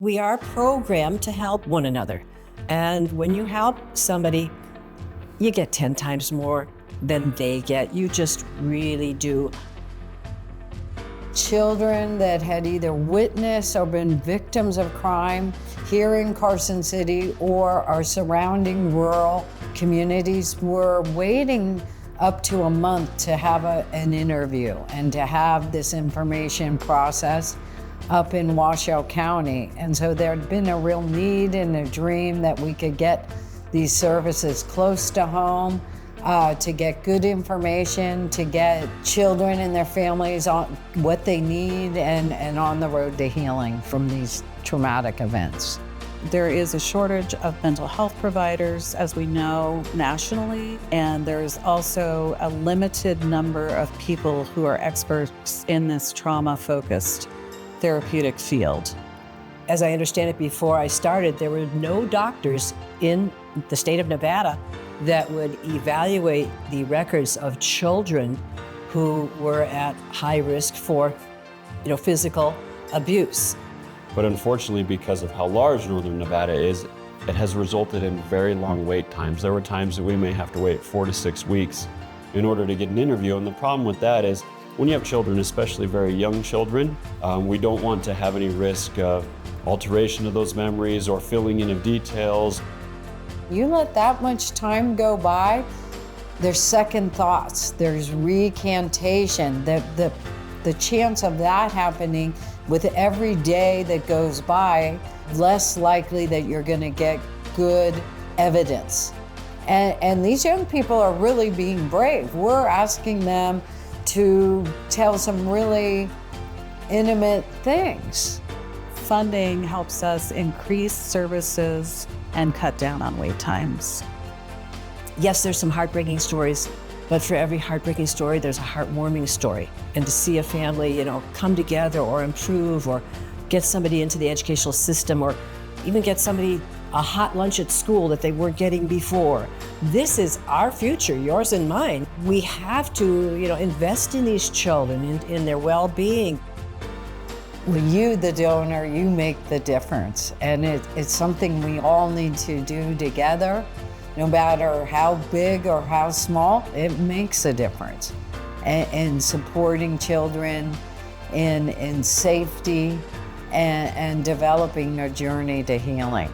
We are programmed to help one another. And when you help somebody, you get 10 times more than they get. You just really do. Children that had either witnessed or been victims of crime here in Carson City or our surrounding rural communities were waiting up to a month to have an interview and to have this information processed up in Washoe County. And so there'd been a real need and a dream that we could get these services close to home, to get good information, to get children and their families on what they need and on the road to healing from these traumatic events. There is a shortage of mental health providers, as we know, nationally, and there's also a limited number of people who are experts in this trauma-focused therapeutic field. As I understand it, before I started, there were no doctors in the state of Nevada that would evaluate the records of children who were at high risk for, physical abuse. But unfortunately, because of how large Northern Nevada is, it has resulted in very long wait times. There were times that we may have to wait 4 to 6 weeks in order to get an interview. And the problem with that is when you have children, especially very young children, we don't want to have any risk of alteration of those memories or filling in of details. You let that much time go by, there's second thoughts, there's recantation. The chance of that happening with every day that goes by, less likely that you're going to get good evidence. And these young people are really being brave. We're asking them to tell some really intimate things. Funding helps us increase services and cut down on wait times. Yes, there's some heartbreaking stories, but for every heartbreaking story, there's a heartwarming story. And to see a family, come together or improve or get somebody into the educational system or even get somebody a hot lunch at school that they weren't getting before. This is our future, yours and mine. We have to, invest in these children, in their well-being. Well, you, the donor, you make the difference. And it's something we all need to do together. No matter how big or how small, it makes a difference. And supporting children in safety and developing their journey to healing.